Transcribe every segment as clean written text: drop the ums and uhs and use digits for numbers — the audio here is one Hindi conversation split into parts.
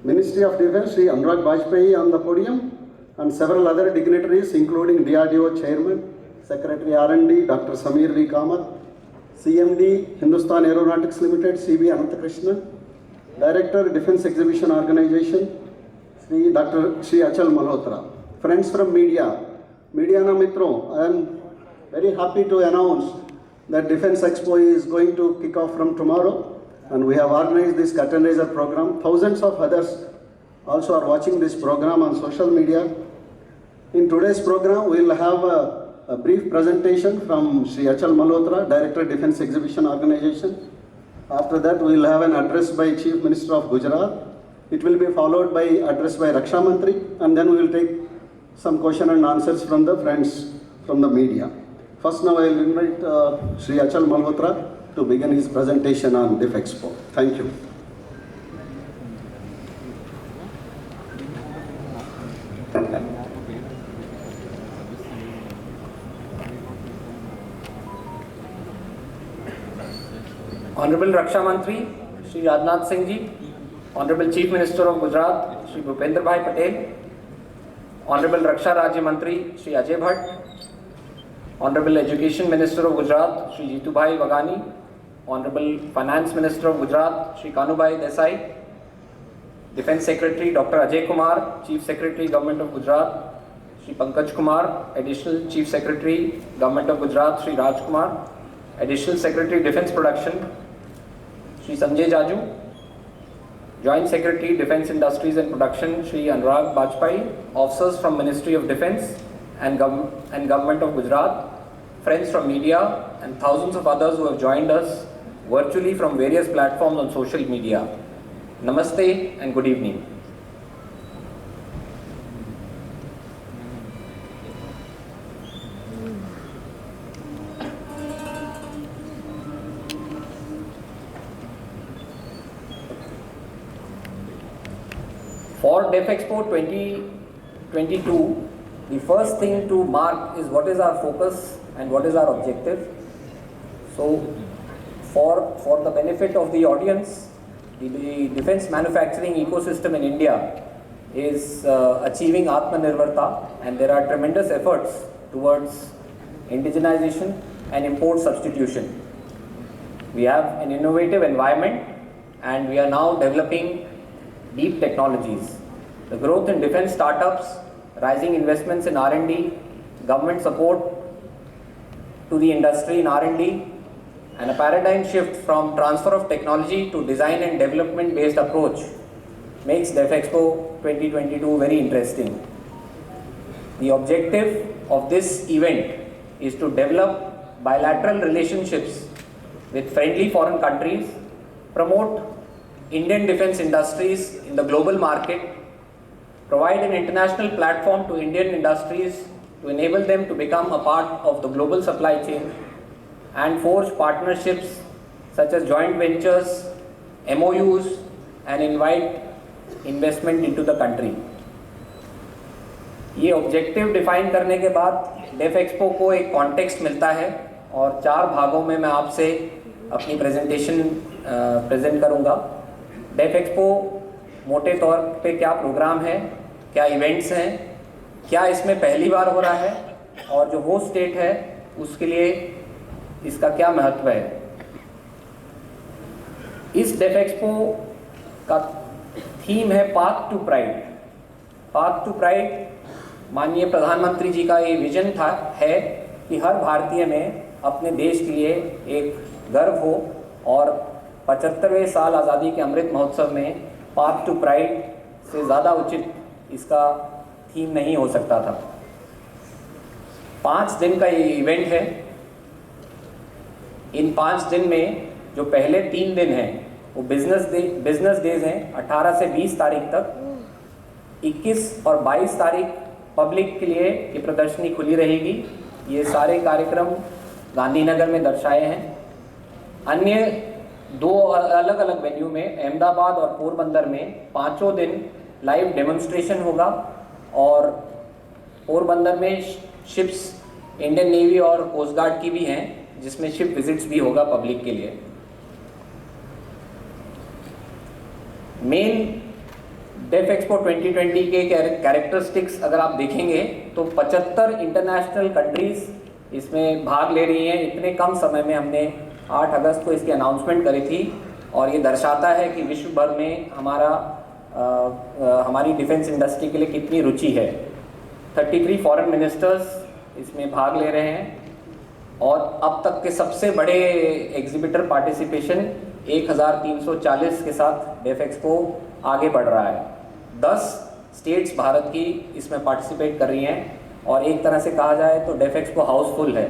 Ministry of Defence, Sri Anurag Bajpayee on the podium, and several other dignitaries including DRDO Chairman, Secretary R&D, Dr. Samir V. Kamath, CMD, Hindustan Aeronautics Limited, CB Anantakrishna, Director, Defence Exhibition Organization, Dr. Sri Achal Malhotra. Friends from media na mitro, I am very happy to announce that Defence Expo is going to kick off from tomorrow, and we have organized this curtain raiser program. Thousands of others also are watching this program on social media. In today's program, we will have a brief presentation from Sri Achal Malhotra, Director, Defence Exhibition Organization. After that, we will have an address by Chief Minister of Gujarat. It will be followed by address by Raksha Mantri, and then we will take some question and answers from the friends from the media. First, now I will invite Sri Achal Malhotra to begin his presentation on DIF Expo. Thank you. Honorable Raksha Mantri, Shri Rajnath Singh Ji, Honorable Chief Minister of Gujarat, Shri Bhupendra Bhai Patel, Honorable Raksha Rajya Mantri, Shri Ajay Bhatt, Honorable Education Minister of Gujarat, Shri Jitu Bhai Wagani, Honorable Finance Minister of Gujarat, Shri Kanu Bhai Desai, Defence Secretary Dr. Ajay Kumar, Chief Secretary Government of Gujarat, Shri Pankaj Kumar, Additional Chief Secretary Government of Gujarat, Shri Raj Kumar, Additional Secretary Defence Production, Shri Sanjay Jaju, Joint Secretary Defence Industries and Production, Shri Anurag Bajpayee, officers from Ministry of Defence and Government of Gujarat, friends from media, and thousands of others who have joined us virtually from various platforms on social media. Namaste and good evening. For DIF Expo 2022, the first thing to mark is what is our focus and what is our objective. So, for the benefit of the audience, the defence manufacturing ecosystem in India is achieving Atmanirbharta, and there are tremendous efforts towards indigenization and import substitution. We have an innovative environment, and we are now developing deep technologies. The growth in defence startups, rising investments in R&D, government support to the industry in R&D, and a paradigm shift from transfer of technology to design and development based approach makes DIF Expo 2022 very interesting. The objective of this event is to develop bilateral relationships with friendly foreign countries, promote Indian defence industries in the global market, provide an international platform to Indian industries to enable them to become a part of the global supply chain, and forge partnerships such as joint ventures, MOUs, and invite investment into the country. ये ऑब्जेक्टिव डिफाइन करने के बाद DIF Expo को एक कॉन्टेक्स्ट मिलता है, और 4 भागों में मैं आपसे अपनी प्रेजेंटेशन प्रेजेंट करूँगा। DIF Expo मोटे तौर पे क्या प्रोग्राम है, क्या इवेंट्स हैं, क्या इसमें पहली बार हो रहा है, और जो होस्ट स्टेट है उसके लिए इसका क्या महत्व है। इस DIF Expo का थीम है path to pride. Path to pride माननीय प्रधानमंत्री जी का ये विजन है कि हर भारतीय में अपने देश के लिए एक गर्व हो, और 75वें साल आज़ादी के अमृत महोत्सव में पाथ टू प्राइड से ज़्यादा उचित इसका थीम नहीं हो सकता था। 5 दिन का ये इवेंट है। इन 5 दिन में जो पहले 3 दिन हैं वो बिजनेस डेज हैं, 18 से 20 तारीख तक। 21 और 22 तारीख पब्लिक के लिए ये प्रदर्शनी खुली रहेगी। ये सारे कार्यक्रम गांधीनगर में दर्शाए हैं। अन्य 2 अलग अलग वेन्यू में अहमदाबाद और पोरबंदर में 5 दिन लाइव डेमोन्स्ट्रेशन होगा, और पोरबंदर में शिप्स इंडियन नेवी और कोस्ट गार्ड की भी हैं, जिसमें शिप विजिट्स भी होगा पब्लिक के लिए। मेन डेफ एक्सपो 2020 के कैरेक्टरिस्टिक्स अगर आप देखेंगे तो 75 इंटरनेशनल कंट्रीज़ इसमें भाग ले रही हैं। इतने कम समय में हमने 8 अगस्त को इसकी अनाउंसमेंट करी थी और ये दर्शाता है कि विश्व भर में हमारी डिफेंस इंडस्ट्री के लिए कितनी रुचि है। 33 फॉरेन मिनिस्टर्स इसमें भाग ले रहे हैं और अब तक के सबसे बड़े एग्जीबिटर पार्टिसिपेशन 1340 के साथ डेफ एक्सपो आगे बढ़ रहा है। 10 स्टेट्स भारत की इसमें पार्टिसिपेट कर रही हैं और एक तरह से कहा जाए तो डेफ एक्सपो हाउसफुल है।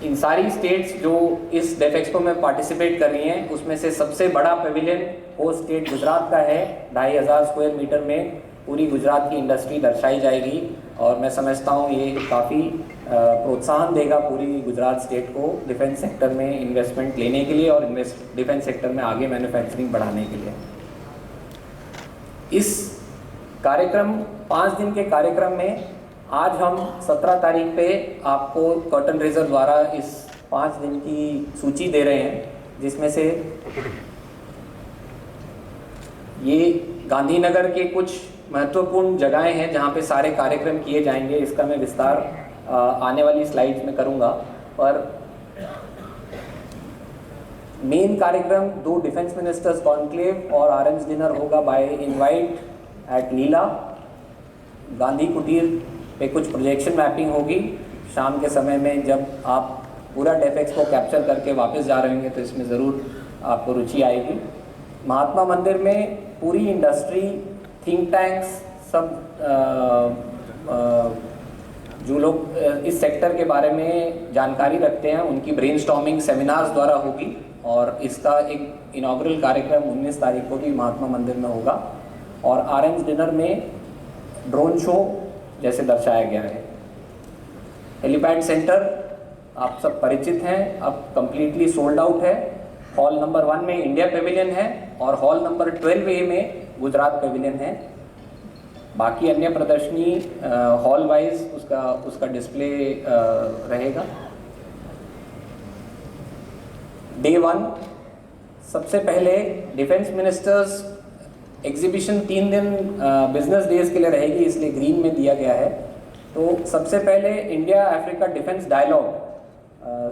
इन सारी स्टेट्स जो इस डेफ एक्सपो में पार्टिसिपेट कर रही हैं उसमें से सबसे बड़ा पेविलियन होस्ट स्टेट गुजरात का है। 2500 स्क्वायर मीटर में पूरी गुजरात की इंडस्ट्री दर्शाई जाएगी और मैं समझता हूँ ये काफ़ी प्रोत्साहन देगा पूरी गुजरात स्टेट को डिफेंस सेक्टर में इन्वेस्टमेंट लेने के लिए और डिफेंस सेक्टर में आगे मैन्युफैक्चरिंग बढ़ाने के लिए। इस कार्यक्रम 5 दिन के कार्यक्रम में आज हम 17 तारीख पे आपको कर्टन रेजर द्वारा इस 5 दिन की सूची दे रहे हैं, जिसमें से ये गांधीनगर के कुछ महत्वपूर्ण जगहें हैं जहाँ पे सारे कार्यक्रम किए जाएंगे। इसका मैं विस्तार आने वाली स्लाइड्स में करूँगा, पर मेन कार्यक्रम 2 डिफेंस मिनिस्टर्स कॉन्क्लेव और आरएम्स डिनर होगा बाय इनवाइट एट नीला। गांधी कुटीर पे कुछ प्रोजेक्शन मैपिंग होगी शाम के समय में। जब आप पूरा डेफ एक्सपो कैप्चर करके वापस जा रहे होंगे तो इसमें ज़रूर आपको रुचि आएगी। महात्मा मंदिर में पूरी इंडस्ट्री, थिंक टैंक्स, सब जो लोग इस सेक्टर के बारे में जानकारी रखते हैं उनकी ब्रेनस्टॉर्मिंग सेमिनार्स द्वारा होगी और इसका एक इनॉग्रल कार्यक्रम 19 तारीख को भी महात्मा मंदिर में होगा। और आरएम्स डिनर में ड्रोन शो जैसे दर्शाया गया है। हेलीपैड सेंटर आप सब परिचित हैं, अब कम्प्लीटली सोल्ड आउट है। हॉल नंबर 1 में इंडिया पेविलियन है और हॉल नंबर 12A में गुजरात पेविलियन है। बाकी अन्य प्रदर्शनी हॉल वाइज उसका डिस्प्ले रहेगा। डे 1 सबसे पहले डिफेंस मिनिस्टर्स एग्जीबिशन 3 दिन बिजनेस डेज के लिए रहेगी, इसलिए ग्रीन में दिया गया है। तो सबसे पहले इंडिया अफ्रीका डिफेंस डायलॉग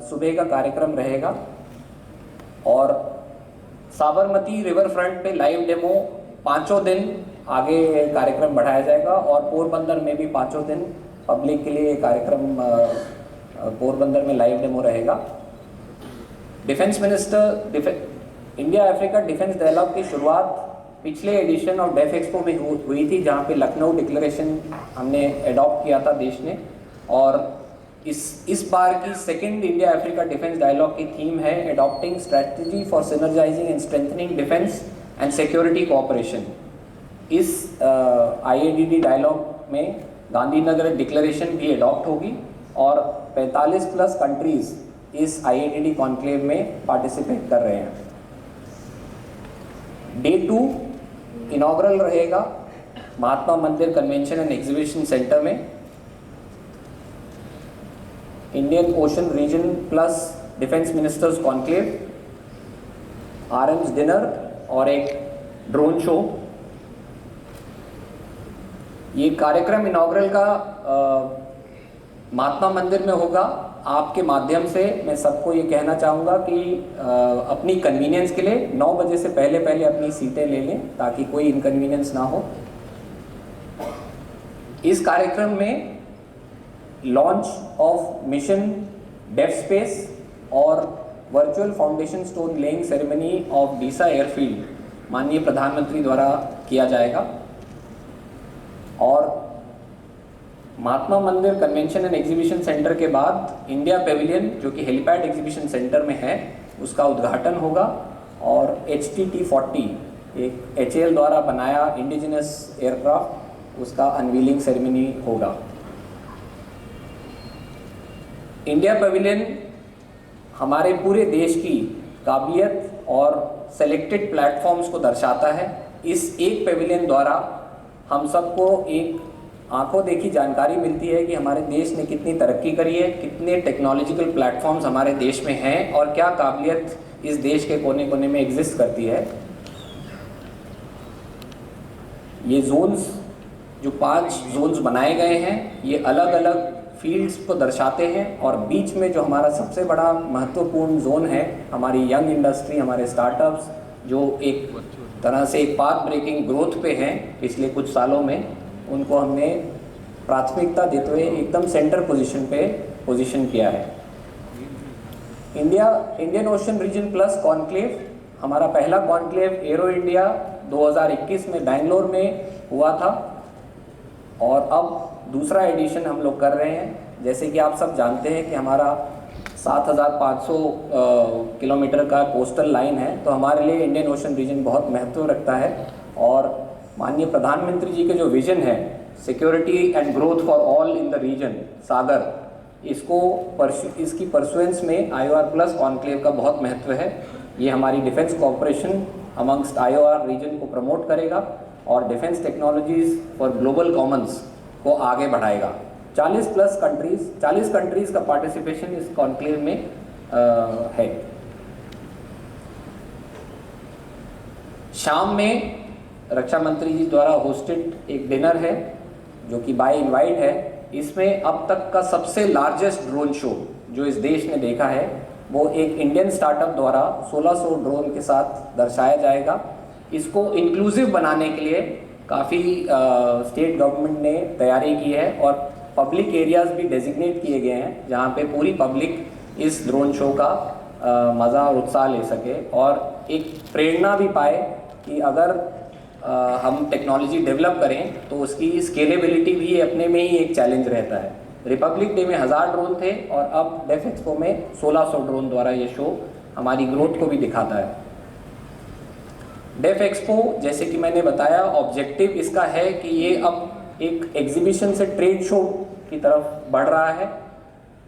सुबह का कार्यक्रम रहेगा और साबरमती रिवर फ्रंट पे लाइव डेमो 5 दिन आगे कार्यक्रम बढ़ाया जाएगा और पोरबंदर में भी 5 दिन पब्लिक के लिए कार्यक्रम पोरबंदर में लाइव डेमो रहेगा। Defence minister India Africa defence dialogue की शुरुआत पिछले एडिशन ऑफ डेफ एक्सपो में हुई थी, जहाँ पे लखनऊ डिक्लेरेशन हमने एडॉप्ट किया था देश ने। और इस बार की second India Africa defence dialogue की थीम है adopting strategy for synergising and strengthening defence and security cooperation. इस IADD डायलॉग में गांधीनगर डिक्लेरेशन भी एडॉप्ट होगी और 45+ कंट्रीज इस IADD कॉन्क्लेव में पार्टिसिपेट कर रहे हैं। डे 2 इनॉग्रल रहेगा Mahatma Mandir convention and exhibition centre में। Indian ocean region plus defence ministers conclave, RM's dinner और एक ड्रोन शो। ये कार्यक्रम इनॉग्रल का महात्मा मंदिर में होगा। आपके माध्यम से मैं सबको ये कहना चाहूँगा कि अपनी कन्वीनियंस के लिए 9 बजे से पहले अपनी सीटें ले लें ताकि कोई इनकन्वीनियंस ना हो। इस कार्यक्रम में launch of mission def space और virtual foundation stone laying ceremony of Deesa airfield माननीय प्रधानमंत्री द्वारा किया जाएगा। और महात्मा Mandir convention and exhibition centre के बाद इंडिया पेविलियन जो कि हेलीपैड एग्जीबिशन सेंटर में है उसका उद्घाटन होगा और HTT-40 एक HAL द्वारा बनाया इंडिजिनस एयरक्राफ्ट, उसका अनवीलिंग सेरेमनी होगा। इंडिया पेविलियन हमारे पूरे देश की काबिलियत और सेलेक्टेड प्लेटफॉर्म्स को दर्शाता है। इस एक पेविलियन द्वारा हम सबको एक आंखों देखी जानकारी मिलती है कि हमारे देश ने कितनी तरक्की करी है, कितने टेक्नोलॉजिकल प्लेटफॉर्म्स हमारे देश में हैं और क्या काबिलियत इस देश के कोने कोने में एग्जिस्ट करती है। ये जोन्स, जो 5 जोन्स बनाए गए हैं, ये अलग अलग फील्ड्स को दर्शाते हैं और बीच में जो हमारा सबसे बड़ा महत्वपूर्ण जोन है, हमारी यंग इंडस्ट्री, हमारे स्टार्टअप्स जो एक तरह से एक पाथ ब्रेकिंग ग्रोथ पे हैं पिछले कुछ सालों में, उनको हमने प्राथमिकता देते हुए एकदम सेंटर पोजीशन पे पोजीशन किया है। Indian ocean region plus conclave, हमारा पहला कॉन्क्लेव एरो इंडिया 2021 में बेंगलोर में हुआ था और अब दूसरा एडिशन हम लोग कर रहे हैं। जैसे कि आप सब जानते हैं कि हमारा 7,500 किलोमीटर का कोस्टल लाइन है, तो हमारे लिए इंडियन ओशन रीजन बहुत महत्व रखता है। और माननीय प्रधानमंत्री जी के जो विजन है, security and growth for all in the region, Sagar, इसकी परसुएंस में IOR प्लस कॉन्क्लेव का बहुत महत्व है। ये हमारी defence cooperation amongst IOR region को प्रमोट करेगा और defence technologies for global commons को आगे बढ़ाएगा। 40 कंट्रीज़ का पार्टिसिपेशन इस कॉन्क्लेव में है। शाम में रक्षा मंत्री जी द्वारा होस्टेड एक डिनर है जो कि बाय इनवाइट है। इसमें अब तक का सबसे लार्जेस्ट ड्रोन शो जो इस देश ने देखा है, वो एक इंडियन स्टार्टअप द्वारा 1600 ड्रोन के साथ दर्शाया जाएगा। इसको इंक्लूसिव बनाने के लिए काफ़ी स्टेट गवर्नमेंट ने तैयारी की है और पब्लिक एरियाज़ भी डेजिग्नेट किए गए हैं जहाँ पे पूरी पब्लिक इस ड्रोन शो का मज़ा और उत्साह ले सके और एक प्रेरणा भी पाए कि अगर हम टेक्नोलॉजी डेवलप करें तो उसकी स्केलेबिलिटी भी अपने में ही एक चैलेंज रहता है। रिपब्लिक डे में 1000 ड्रोन थे और अब डेफ एक्सपो में 1600 ड्रोन द्वारा ये शो हमारी ग्रोथ को भी दिखाता है। डेफ एक्सपो, जैसे कि मैंने बताया, ऑब्जेक्टिव इसका है कि ये अब एक एग्जीबिशन से ट्रेड शो की तरफ बढ़ रहा है।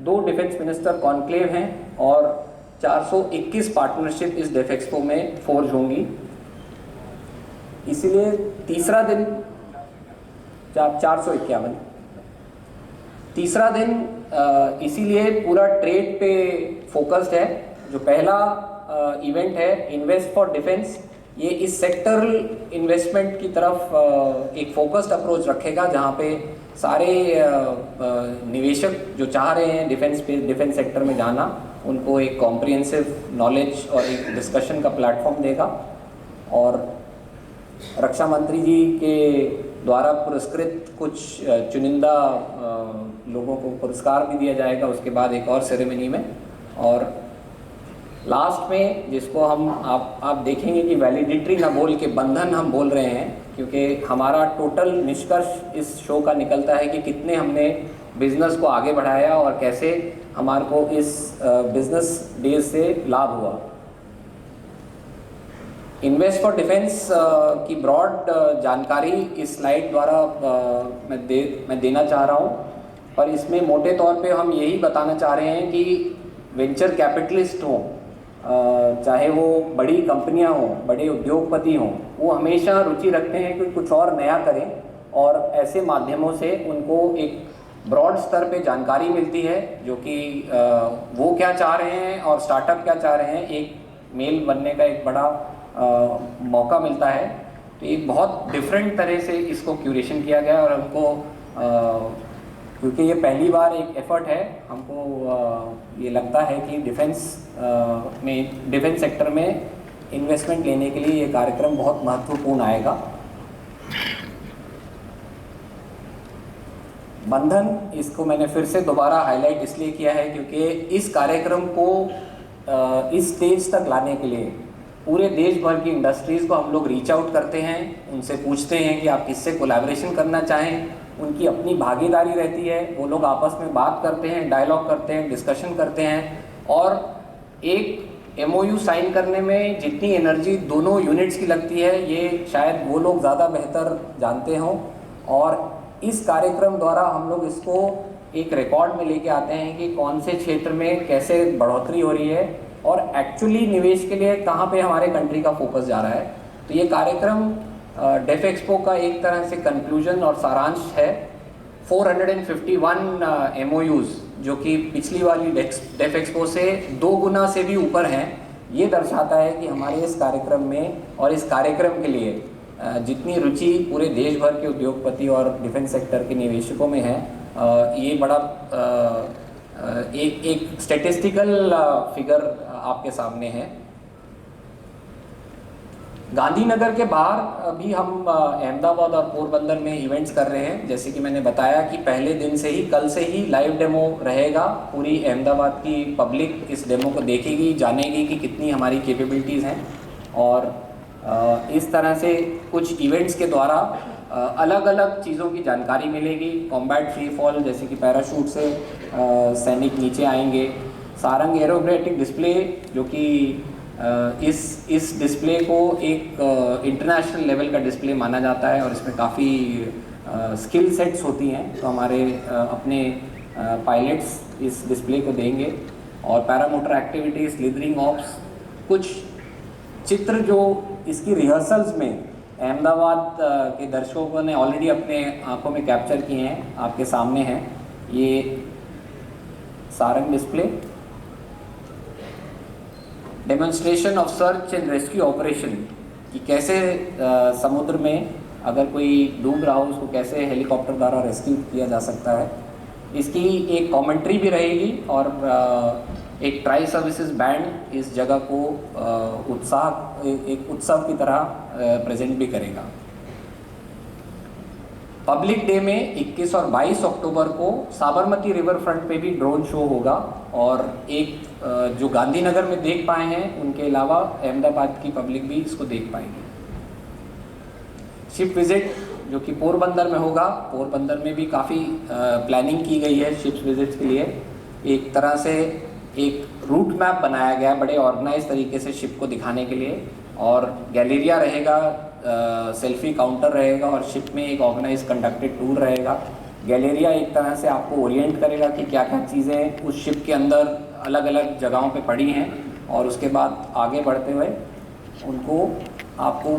2 डिफेंस मिनिस्टर कॉन्क्लेव हैं और 421 पार्टनरशिप इस डेफ एक्सपो में फोर्ज होंगी। इसीलिए तीसरा दिन 451 तीसरा दिन इसीलिए पूरा ट्रेड पे फोकस्ड है। जो पहला इवेंट है इन्वेस्ट फॉर डिफेंस, ये इस सेक्टरल इन्वेस्टमेंट की तरफ एक फोकस्ड अप्रोच रखेगा जहाँ पे सारे निवेशक जो चाह रहे हैं डिफेंस सेक्टर में जाना, उनको एक कॉम्प्रिहेंसिव नॉलेज और एक डिस्कशन का प्लेटफॉर्म देगा। और रक्षा मंत्री जी के द्वारा पुरस्कृत कुछ चुनिंदा लोगों को पुरस्कार भी दिया जाएगा उसके बाद एक और सेरेमनी में। और लास्ट में जिसको हम आप देखेंगे कि वैलिडिटी ना बोल के बंधन हम बोल रहे हैं, क्योंकि हमारा टोटल निष्कर्ष इस शो का निकलता है कि कितने हमने बिजनेस को आगे बढ़ाया और कैसे हमारे को इस बिजनेस डेज से लाभ हुआ। इन्वेस्ट फॉर डिफेंस की ब्रॉड जानकारी इस स्लाइड द्वारा मैं देना चाह रहा हूँ, पर इसमें मोटे तौर पे हम यही बताना चाह रहे हैं कि वेंचर कैपिटलिस्ट हों, चाहे वो बड़ी कंपनियां हों, बड़े उद्योगपति हों, वो हमेशा रुचि रखते हैं कि कुछ और नया करें और ऐसे माध्यमों से उनको एक ब्रॉड स्तर पे जानकारी मिलती है जो कि वो क्या चाह रहे हैं और स्टार्टअप क्या चाह रहे हैं, एक मेल बनने का एक बड़ा मौका मिलता है। तो एक बहुत डिफरेंट तरह से इसको क्यूरेशन किया गया और हमको क्योंकि ये पहली बार एक एफर्ट है, हमको ये लगता है कि डिफेंस सेक्टर में इन्वेस्टमेंट लेने के लिए ये कार्यक्रम बहुत महत्वपूर्ण आएगा। बंधन, इसको मैंने फिर से दोबारा हाईलाइट इसलिए किया है क्योंकि इस कार्यक्रम को इस स्टेज तक लाने के लिए पूरे देश भर की इंडस्ट्रीज़ को हम लोग रीच आउट करते हैं, उनसे पूछते हैं कि आप किससे कोलैबोरेशन करना चाहें। उनकी अपनी भागीदारी रहती है, वो लोग आपस में बात करते हैं, डायलॉग करते हैं, डिस्कशन करते हैं और एक MOU साइन करने में जितनी एनर्जी दोनों यूनिट्स की लगती है ये शायद वो लोग ज़्यादा बेहतर जानते हों। और इस कार्यक्रम द्वारा हम लोग इसको एक रिकॉर्ड में लेके आते हैं कि कौन से क्षेत्र में कैसे बढ़ोतरी हो रही है और एक्चुअली निवेश के लिए कहाँ पे हमारे कंट्री का फोकस जा रहा है। तो ये कार्यक्रम डेफ एक्सपो का एक तरह से कंक्लूजन और सारांश है। 451 MOUs जो कि पिछली वाली डेफ एक्सपो से 2 गुना से भी ऊपर हैं, ये दर्शाता है कि हमारे इस कार्यक्रम में और इस कार्यक्रम के लिए जितनी रुचि पूरे देश भर के उद्योगपति और डिफेंस सेक्टर के निवेशकों में है, ये बड़ा एक स्टैटिस्टिकल फिगर आपके सामने है। गांधीनगर के बाहर भी हम अहमदाबाद और पोरबंदर में इवेंट्स कर रहे हैं। जैसे कि मैंने बताया कि पहले दिन से ही, कल से ही लाइव डेमो रहेगा। पूरी अहमदाबाद की पब्लिक इस डेमो को देखेगी, जानेगी कि कितनी हमारी कैपेबिलिटीज़ हैं। और इस तरह से कुछ इवेंट्स के द्वारा अलग अलग चीज़ों की जानकारी मिलेगी। कॉम्बैट फ्री फॉल, जैसे कि पैराशूट से सैनिक नीचे आएंगे। सारंग एरोबैटिक डिस्प्ले, जो कि इस डिस्प्ले को एक इंटरनेशनल लेवल का डिस्प्ले माना जाता है और इसमें काफ़ी स्किल सेट्स होती हैं, तो हमारे अपने पायलट्स इस डिस्प्ले को देंगे। और पैरामोटर एक्टिविटीज़, स्लिदरिंग ऑप्स, कुछ चित्र जो इसकी रिहर्सल्स में अहमदाबाद के दर्शकों ने ऑलरेडी अपने आंखों में कैप्चर किए हैं, आपके सामने हैं। ये Sarang display, demonstration of search and rescue operation, कि कैसे समुद्र में अगर कोई डूब रहा हो उसको कैसे हेलीकॉप्टर द्वारा रेस्क्यू किया जा सकता है। इसकी एक कमेंट्री भी रहेगी और एक ट्राई सर्विसेज बैंड इस जगह को एक उत्सव की तरह प्रेजेंट भी करेगा। पब्लिक डे में 21 और 22 अक्टूबर को साबरमती रिवर फ्रंट पे भी ड्रोन शो होगा। और एक जो गांधीनगर में देख पाए हैं उनके अलावा अहमदाबाद की पब्लिक भी इसको देख पाएगी। शिप विजिट जो कि पोरबंदर में होगा, पोरबंदर में भी काफ़ी प्लानिंग की गई है शिप विजिट्स के लिए। एक तरह से एक रूट मैप बनाया गया है बड़े ऑर्गेनाइज तरीके से शिप को दिखाने के लिए। और गैलेरिया रहेगा, सेल्फी काउंटर रहेगा और शिप में एक ऑर्गेनाइज कंडक्टेड टूर रहेगा। गैलेरिया एक तरह से आपको ओरिएंट करेगा कि क्या क्या चीज़ें उस शिप के अंदर अलग अलग जगहों पे पड़ी हैं, और उसके बाद आगे बढ़ते हुए उनको आपको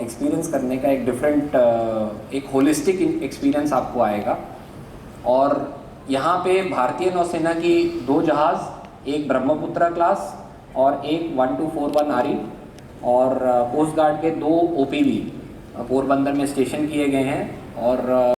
एक्सपीरियंस करने का एक डिफरेंट एक होलिस्टिक एक्सपीरियंस आपको आएगा। और यहाँ पे भारतीय नौसेना की 2 जहाज़, एक ब्रह्मपुत्रा क्लास और एक 1241 आरी, और कोस्ट गार्ड के 2 OPV पोरबंदर में स्टेशन किए गए हैं। और